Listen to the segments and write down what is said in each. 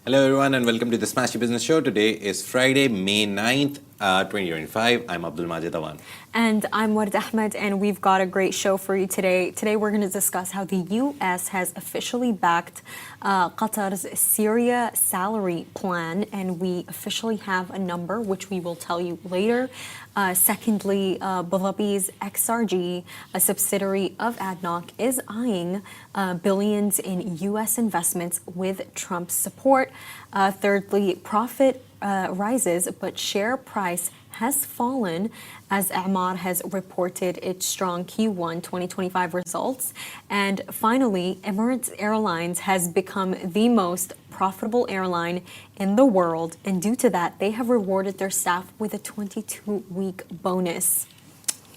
Hello, everyone, and welcome to the Smashy Business Show. Today is Friday, May 9th, 2025. I'm Abdul Majid Awan. And I'm Ward Ahmed, and we've got a great show for you today. Today, we're going to discuss how the U.S. has officially backed Qatar's Syria salary plan, and we officially have a number, which we will tell you later. Secondly, Abu Dhabi's XRG, a subsidiary of ADNOC, is eyeing billions in U.S. investments with Trump's support. Thirdly, profit rises, but share price has fallen as Emaar has reported its strong Q1 2025 results. And finally, Emirates Airlines has become the most profitable airline in the world. And due to that, they have rewarded their staff with a 22-week bonus.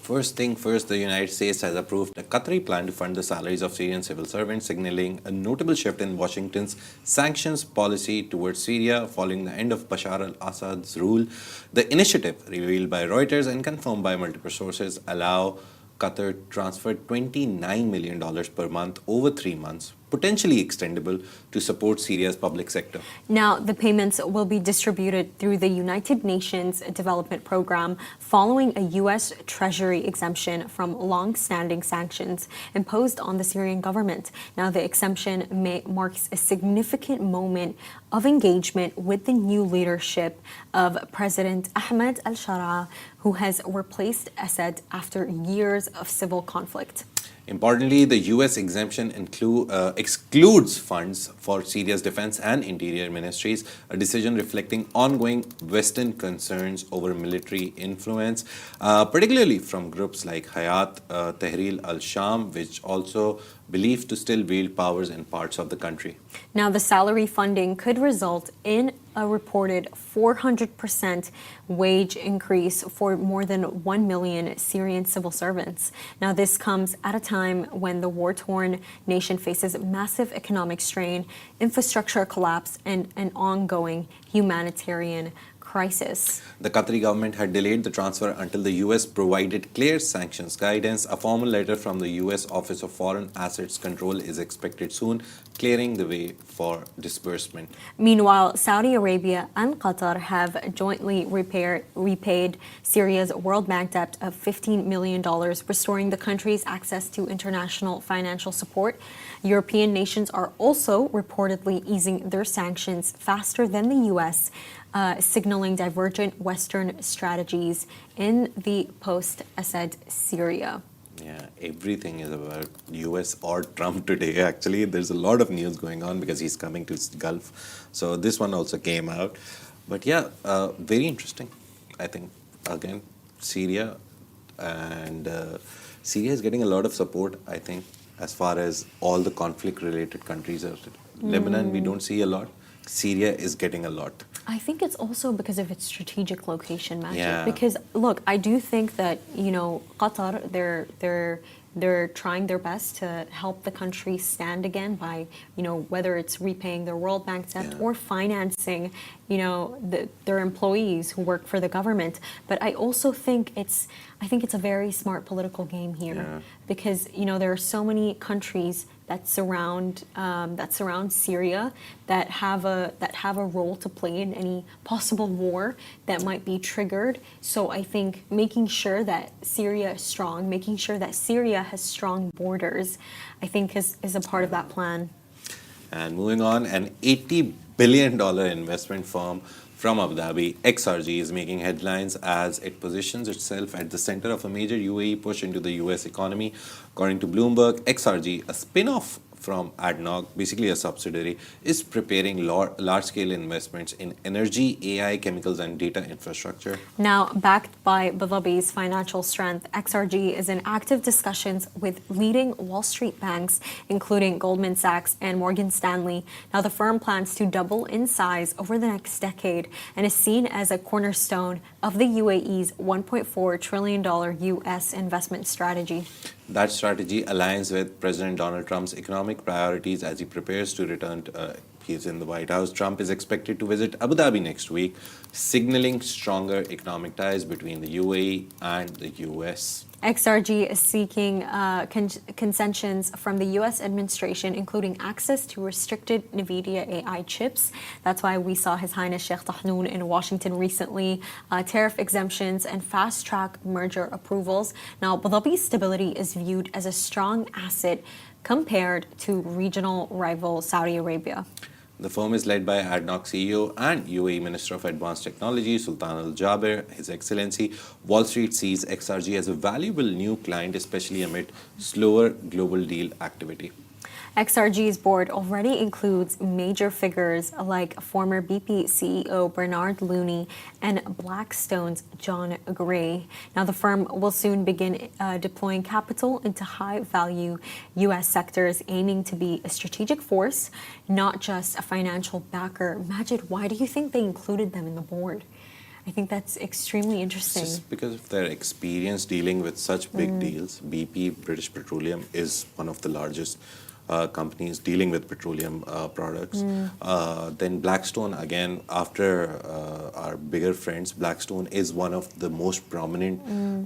First thing first, the United States has approved a Qatari plan to fund the salaries of Syrian civil servants, signaling a notable shift in Washington's sanctions policy towards Syria following the end of Bashar al-Assad's rule. The initiative, revealed by Reuters and confirmed by multiple sources, allow Qatar to transfer $29 million per month over 3 months, potentially extendable, to support Syria's public sector. Now, the payments will be distributed through the United Nations Development Program following a U.S. Treasury exemption from long-standing sanctions imposed on the Syrian government. Now, the exemption marks a significant moment of engagement with the new leadership of President Ahmed al-Sharaa, who has replaced Assad after years of civil conflict. Importantly, the U.S. exemption excludes funds for Syria's defense and interior ministries, a decision reflecting ongoing Western concerns over military influence, particularly from groups like Hayat Tahrir al-Sham, which also believed to still wield powers in parts of the country. Now, the salary funding could result in a reported 400% wage increase for more than 1 million Syrian civil servants. Now, this comes at a time when the war-torn nation faces massive economic strain, infrastructure collapse, and an ongoing humanitarian crisis. The Qatari government had delayed the transfer until the U.S. provided clear sanctions guidance. A formal letter from the U.S. Office of Foreign Assets Control is expected soon, clearing the way for disbursement. Meanwhile, Saudi Arabia and Qatar have jointly repaid Syria's World Bank debt of $15 million, restoring the country's access to international financial support. European nations are also reportedly easing their sanctions faster than the U.S., signaling divergent Western strategies in the post-Assad Syria. Yeah, everything is about US or Trump today. Actually, there's a lot of news going on because he's coming to Gulf. So this one also came out. But yeah, very interesting. I think, again, Syria and Syria is getting a lot of support, I think, as far as all the conflict-related countries are. Lebanon, we don't see a lot. Syria is getting a lot. I think it's also because of its strategic location, Magic. Yeah. Because look, I do think that Qatar, they're trying their best to help the country stand again by whether it's repaying their World Bank debt or financing their employees who work for the government. But I also think it's a very smart political game here because there are so many countries that surround Syria that have a role to play in any possible war that might be triggered. So I think making sure that Syria is strong, making sure that Syria has strong borders, I think is a part of that plan. And moving on, an $80 billion investment firm from Abu Dhabi, XRG, is making headlines as it positions itself at the center of a major UAE push into the US economy. According to Bloomberg, XRG, a spin-off from ADNOC, basically a subsidiary, is preparing large-scale investments in energy, AI, chemicals, and data infrastructure. Now, backed by Abu Dhabi's financial strength, XRG is in active discussions with leading Wall Street banks, including Goldman Sachs and Morgan Stanley. Now, the firm plans to double in size over the next decade and is seen as a cornerstone of the UAE's $1.4 trillion U.S. investment strategy. That strategy aligns with President Donald Trump's economic priorities as he prepares to return He's in the White House. Trump is expected to visit Abu Dhabi next week, signaling stronger economic ties between the UAE and the US. XRG is seeking concessions from the U.S. administration, including access to restricted NVIDIA AI chips. That's why we saw His Highness Sheikh Tahnoon in Washington recently, tariff exemptions and fast-track merger approvals. Now, Abu Dhabi's stability is viewed as a strong asset compared to regional rival Saudi Arabia. The firm is led by ADNOC CEO and UAE Minister of Advanced Technology, Sultan Al Jaber, His Excellency. Wall Street sees XRG as a valuable new client, especially amid slower global deal activity. XRG's board already includes major figures like former BP CEO Bernard Looney and Blackstone's John Gray. Now, the firm will soon begin deploying capital into high-value U.S. sectors, aiming to be a strategic force, not just a financial backer. Majid, why do you think they included them in the board? I think that's extremely interesting. Just because of their experience dealing with such big deals. BP, British Petroleum, is one of the largest companies dealing with petroleum products. Then Blackstone, again, after our bigger friends, Blackstone is one of the most prominent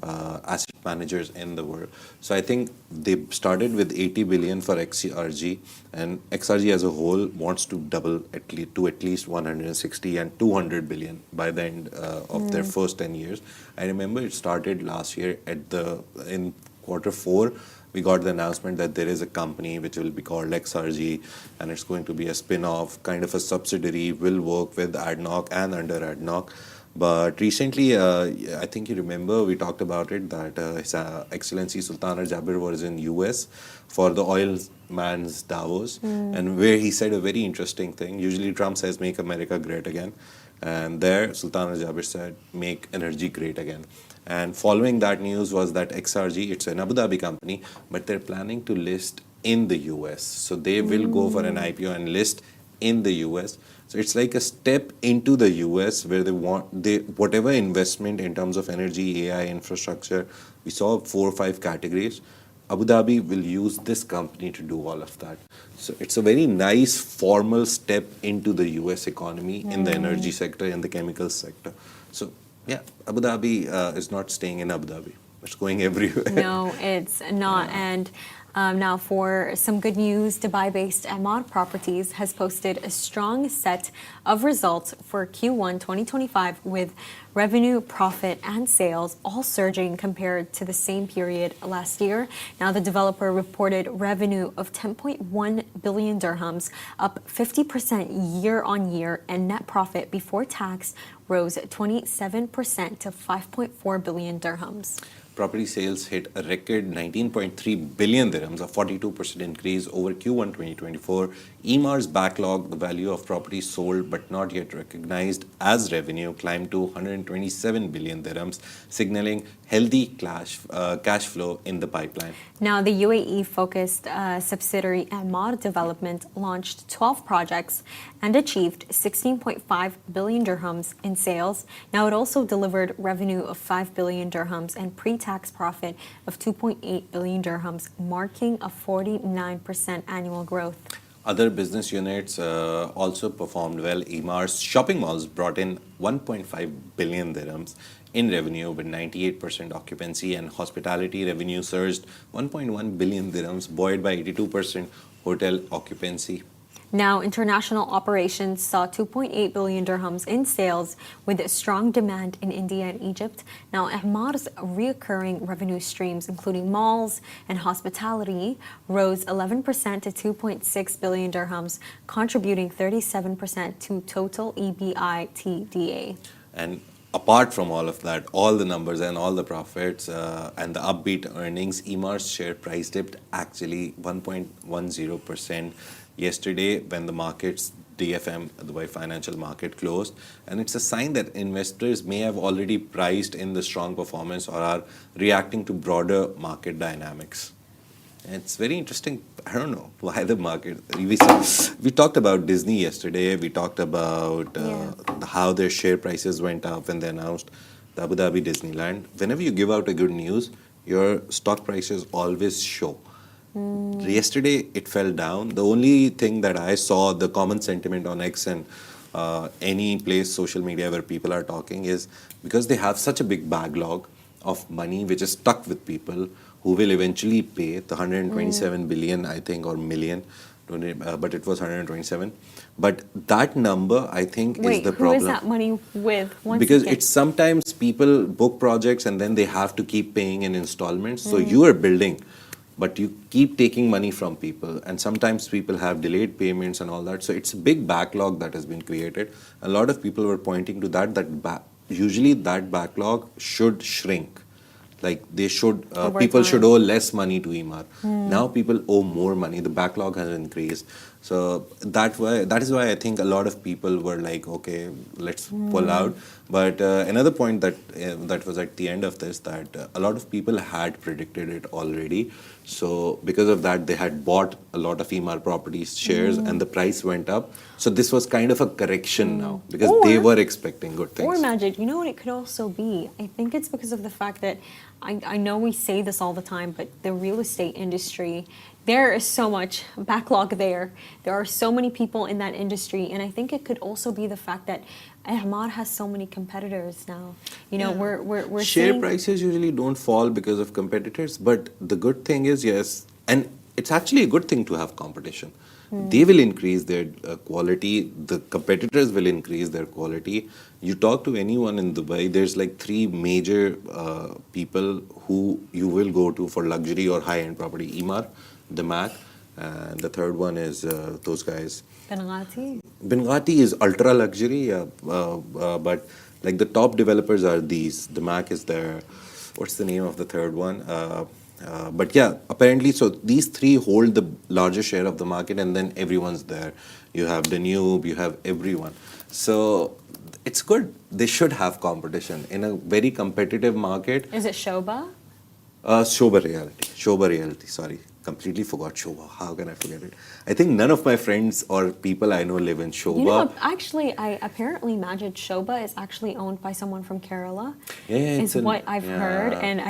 asset managers in the world. So I think they started with 80 billion for XRG, and XRG as a whole wants to double to at least 160 and 200 billion by the end of their first 10 years. I remember it started last year in Q4. We got the announcement that there is a company which will be called XRG, and it's going to be a spin-off, kind of a subsidiary, will work with ADNOC and under ADNOC. But recently, I think you remember, we talked about it, that His Excellency Sultan Al Jaber was in US for the oil man's Davos, and where he said a very interesting thing. Usually Trump says, make America great again. And there, Sultan Al Jaber said, make energy great again. And following that news was that XRG, it's an Abu Dhabi company, but they're planning to list in the US. So they will go for an IPO and list in the US. So it's like a step into the US where whatever investment in terms of energy, AI, infrastructure, we saw 4 or 5 categories. Abu Dhabi will use this company to do all of that. So it's a very nice formal step into the US economy in the energy sector, in the chemical sector. So yeah, Abu Dhabi is not staying in Abu Dhabi. It's going everywhere. No, it's not. And now for some good news, Dubai-based Emaar Properties has posted a strong set of results for Q1 2025 with revenue, profit, and sales all surging compared to the same period last year. Now, the developer reported revenue of 10.1 billion dirhams, up 50% year on year, and net profit before tax rose 27% to 5.4 billion dirhams. Property sales hit a record 19.3 billion dirhams, a 42% increase over Q1 2024. Emaar's backlog, the value of properties sold but not yet recognized as revenue, climbed to 127 billion dirhams, signaling healthy cash flow in the pipeline. Now, the UAE-focused subsidiary Emaar Development launched 12 projects and achieved 16.5 billion dirhams in sales. Now, it also delivered revenue of 5 billion dirhams and pre-tax profit of 2.8 billion dirhams, marking a 49% annual growth. Other business units also performed well. Emaar's shopping malls brought in 1.5 billion dirhams in revenue with 98% occupancy, and hospitality revenue surged 1.1 billion dirhams, buoyed by 82% hotel occupancy. Now, international operations saw 2.8 billion dirhams in sales with strong demand in India and Egypt. Now, Emaar's recurring revenue streams, including malls and hospitality, rose 11% to 2.6 billion dirhams, contributing 37% to total EBITDA. And apart from all of that, all the numbers and all the profits and the upbeat earnings, Emaar's share price dipped actually 1.10% yesterday when the markets, DFM, the Dubai Financial Market, closed. And it's a sign that investors may have already priced in the strong performance or are reacting to broader market dynamics. And it's very interesting. I don't know why the market. We talked about Disney yesterday. We talked about how their share prices went up when they announced the Abu Dhabi Disneyland. Whenever you give out a good news, your stock prices always show. Yesterday, it fell down. The only thing that I saw, the common sentiment on X and any place, social media where people are talking is because they have such a big backlog of money which is stuck with people who will eventually pay the 127 billion, I think, or million, but it was 127. But that number, I think, is the problem. Who is that money with? Because it's sometimes people book projects and then they have to keep paying in installments. So you are building, but you keep taking money from people. And sometimes people have delayed payments and all that. So it's a big backlog that has been created. A lot of people were pointing to that usually that backlog should shrink. Like they should, people should owe less money to Emaar. Now people owe more money. The backlog has increased. So that is why I think a lot of people were like, okay, let's pull out. But another point that was at the end of this, that a lot of people had predicted it already. So because of that, they had bought a lot of Emaar Properties shares and the price went up. So this was kind of a correction now because they were expecting good things. Or Majid, you know what it could also be? I think it's because of the fact that I know we say this all the time, but the real estate industry, there is so much backlog there. There are so many people in that industry. And I think it could also be the fact that Emaar has so many competitors now. You know, we're share seeing prices usually don't fall because of competitors, but the good thing is, yes, and it's actually a good thing to have competition. They will increase their quality. The competitors will increase their quality. You talk to anyone in Dubai, there's like three major people who you will go to for luxury or high-end property. Emaar, Dhabi, and the third one is those guys. Benghazi is ultra luxury, but like the top developers are these. Dhabi is there. What's the name of the third one? But yeah, apparently, so these three hold the largest share of the market, and then everyone's there. You have Danube, you have everyone. So it's good. They should have competition in a very competitive market. Is it Shoba? Shoba Realty, sorry. Completely forgot Shoba. How can I forget it? I think none of my friends or people I know live in Shoba. You know, actually, I apparently Majid, Shoba is actually owned by someone from Kerala. Yeah, is what I've heard, and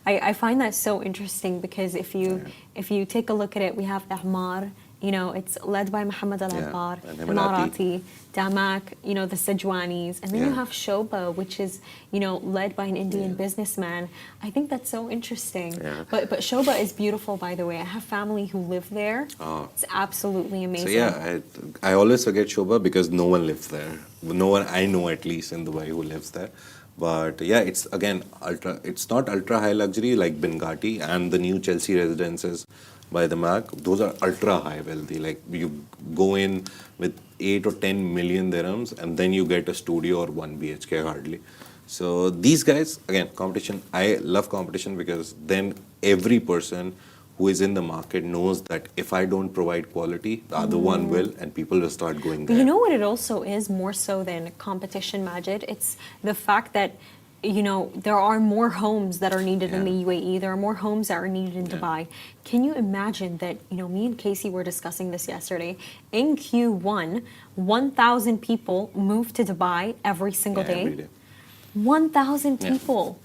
I find that so interesting because if you take a look at it, we have Emaar. You know, it's led by Mohammed Al-Abbar, Emirati, Damak, you know, the Sajwanis. And then you have Shoba, which is, you know, led by an Indian businessman. I think that's so interesting. Yeah. But Shoba is beautiful, by the way. I have family who live there. Oh. It's absolutely amazing. So yeah, I always forget Shoba because no one lives there. No one I know, at least in Dubai, who lives there. But yeah, it's again, it's not ultra high luxury like Benghazi and the new Chelsea residences by the Mac. Those are ultra high wealthy. Like you go in with 8 or 10 million dirhams and then you get a studio or 1 BHK hardly. So these guys, again, competition. I love competition because then every person who is in the market knows that if I don't provide quality, the other one will, and people will start going there. But you know what it also is, more so than competition, Majid? It's the fact that, you know, there are more homes that are needed in the UAE. There are more homes that are needed in Dubai. Can you imagine that, you know, me and Casey were discussing this yesterday. In Q1, 1,000 people moved to Dubai every single day. Every day. 1,000 people.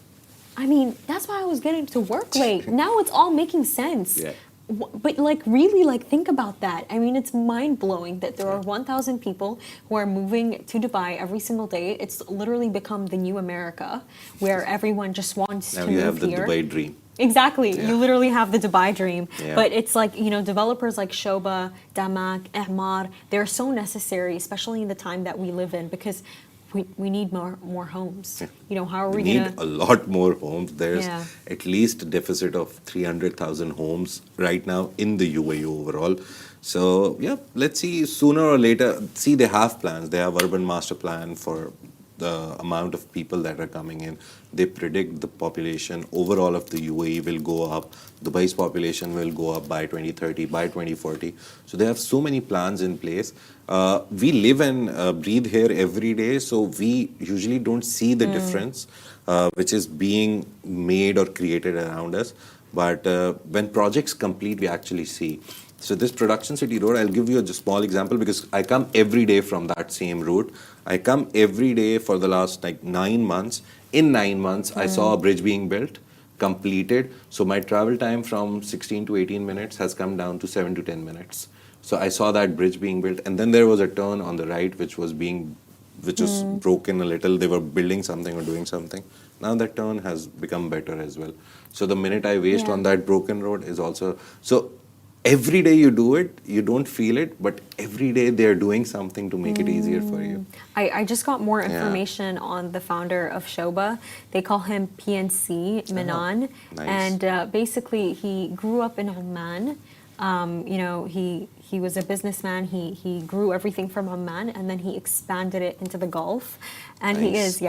I mean, that's why I was getting to work late. Now it's all making sense. Yeah. But like really, like think about that. I mean, it's mind-blowing that there are 1,000 people who are moving to Dubai every single day. It's literally become the new America, where everyone just wants to move here. Now you have the Dubai dream. Exactly. Yeah. You literally have the Dubai dream. Yeah. But it's like, you know, developers like Shoba, Damak, Emaar, they're so necessary, especially in the time that we live in, because we need more homes. Yeah. You know, how are we going to... need a lot more homes. There's at least a deficit of 300,000 homes right now in the UAE overall. So, yeah, let's see sooner or later. See, they have plans. They have urban master plan for the amount of people that are coming in. They predict the population overall of the UAE will go up. Dubai's population will go up by 2030, by 2040. So they have so many plans in place. We live and breathe here every day, so we usually don't see the difference which is being made or created around us. But when projects complete, we actually see. So this Production City Road, I'll give you a small example because I come every day from that same route. I come every day for the last like 9 months. In 9 months, I saw a bridge being built. completed. So my travel time from 16 to 18 minutes has come down to 7 to 10 minutes. So I saw that bridge being built, and then there was a turn on the right which was broken a little. They were building something or doing something. Now that turn has become better as well. So the minute I waste on that broken road is also so. Every day you do it, you don't feel it, but every day they're doing something to make it easier for you. I just got more information on the founder of Shoba. They call him PNC Minan. Nice. And basically, he grew up in Oman. He was a businessman. He grew everything from Oman, and then he expanded it into the Gulf. And Nice.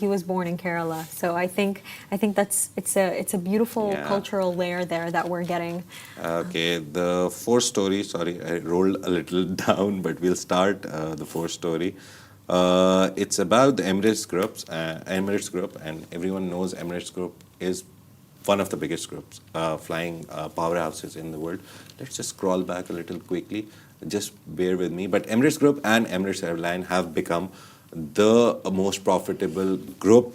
he was born in Kerala. So I think it's a beautiful cultural layer there that we're getting. Okay, the fourth story, sorry, I rolled a little down, but we'll start the fourth story. It's about the Emirates Group, and everyone knows Emirates Group is one of the biggest groups, flying powerhouses in the world. Let's just scroll back a little quickly. Just bear with me. But Emirates Group and Emirates Airline have become the most profitable group,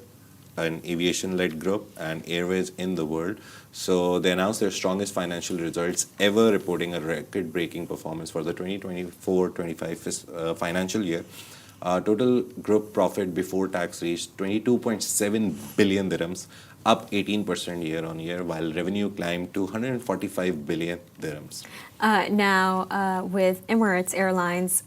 an aviation-led group and airways in the world. So they announced their strongest financial results ever, reporting a record-breaking performance for the 2024-25 financial year. Total group profit before tax reached 22.7 billion dirhams, up 18% year on year, while revenue climbed to 145 billion dirhams. Now, with Emirates Airlines,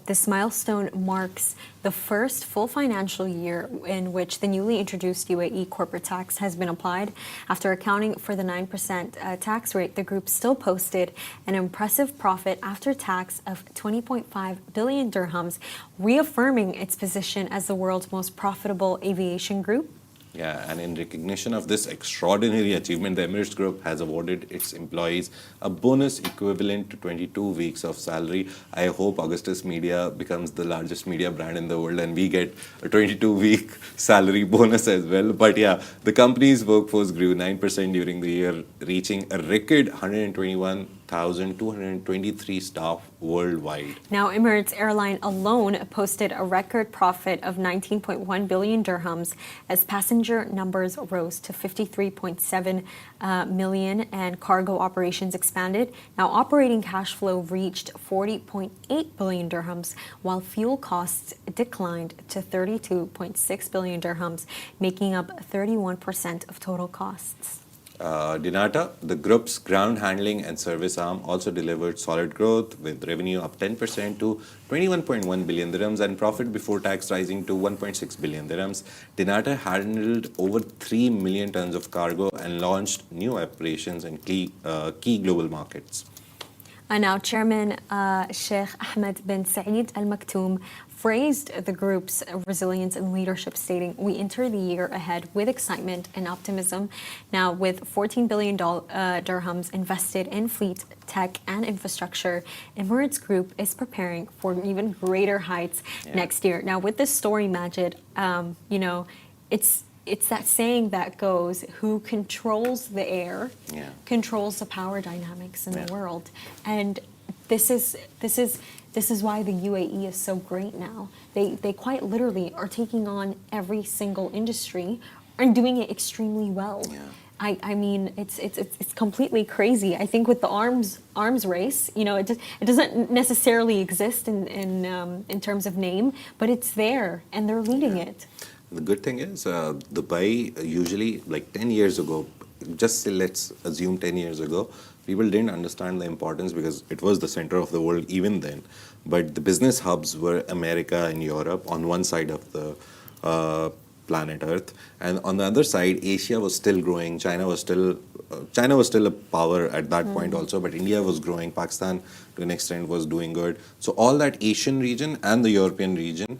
this milestone marks the first full financial year in which the newly introduced UAE corporate tax has been applied. After accounting for the 9% tax rate, the group still posted an impressive profit after tax of 20.5 billion dirhams, reaffirming its position as the world's most profitable aviation group. Yeah, and in recognition of this extraordinary achievement, the Emirates Group has awarded its employees a bonus equivalent to 22 weeks of salary. I hope Augustus Media becomes the largest media brand in the world and we get a 22-week salary bonus as well. But yeah, the company's workforce grew 9% during the year, reaching a record 121,223 staff worldwide. Now, Emirates Airline alone posted a record profit of 19.1 billion dirhams as passenger numbers rose to 53.7 million and cargo operations expanded. Now, operating cash flow reached 40.8 billion dirhams, while fuel costs declined to 32.6 billion dirhams, making up 31% of total costs. Dinata, the group's ground handling and service arm, also delivered solid growth, with revenue up 10% to 21.1 billion dirhams and profit before tax rising to 1.6 billion dirhams. Dinata handled over 3 million tons of cargo and launched new operations in key global markets. Now, Chairman Sheikh Ahmed bin Saeed Al Maktoum praised the group's resilience and leadership, stating, "We enter the year ahead with excitement and optimism." Now, with 14 billion dirhams invested in fleet, tech, and infrastructure, Emirates Group is preparing for even greater heights next year. Now, with this story, Majid, it's that saying that goes, who controls the air controls the power dynamics in the world. And this is why the UAE is so great now. They quite literally are taking on every single industry and doing it extremely well. I mean, it's completely crazy. I think with the arms race, it doesn't necessarily exist in terms of name, but it's there and they're leading it. The good thing is, Dubai usually, like 10 years ago, just say let's assume 10 years ago, people didn't understand the importance because it was the center of the world even then. But the business hubs were America and Europe on one side of the planet Earth, and on the other side, Asia was still growing. China was still a power at that point also, but India was growing. Pakistan, to an extent, was doing good. So all that Asian region and the European region,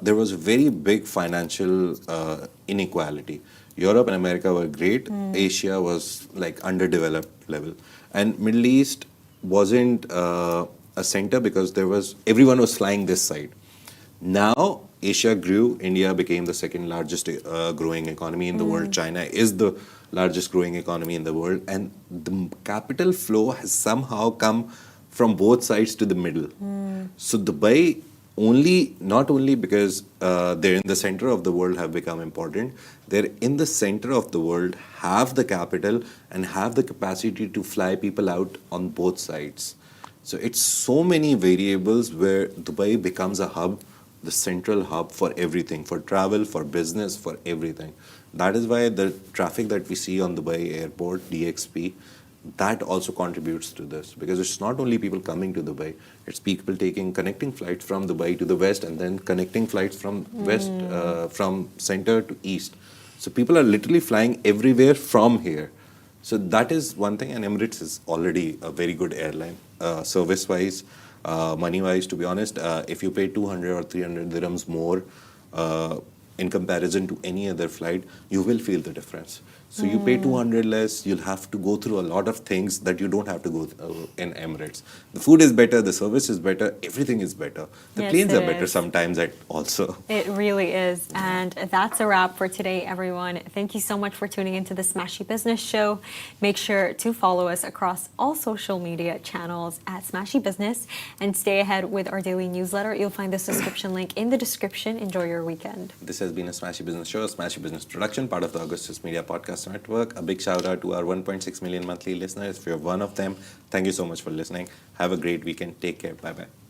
there was a very big financial inequality. Europe and America were great. Asia was like underdeveloped level, and Middle East wasn't a center because everyone was flying this side. Now Asia grew. India became the second largest growing economy in the world. China is the largest growing economy in the world, and the capital flow has somehow come from both sides to the middle. So Dubai not only because they're in the center of the world have become important, they're in the center of the world, have the capital, and have the capacity to fly people out on both sides. So it's so many variables where Dubai becomes a hub, the central hub for everything, for travel, for business, for everything. That is why the traffic that we see on Dubai airport, DXP, that also contributes to this, because it's not only people coming to Dubai, it's people taking connecting flights from Dubai to the west and then connecting flights from west, from center to east. So people are literally flying everywhere from here. So that is one thing, and Emirates is already a very good airline, service-wise, money-wise. To be honest, if you pay 200 or 300 dirhams more in comparison to any other flight, you will feel the difference. So you pay 200 less, you'll have to go through a lot of things that you don't have to go in Emirates. The food is better, the service is better, everything is better. The Yes, planes it are better is. sometimes also. It really is. And that's a wrap for today, everyone. Thank you so much for tuning into the Smashy Business Show. Make sure to follow us across all social media channels at Smashy Business and stay ahead with our daily newsletter. You'll find the subscription link in the description. Enjoy your weekend. This has been a Smashy Business Show, a Smashy Business production, part of the Augustus Media Podcast Network. A big shout out to our 1.6 million monthly listeners. If you're one of them, thank you so much for listening. Have a great weekend. Take care. Bye bye.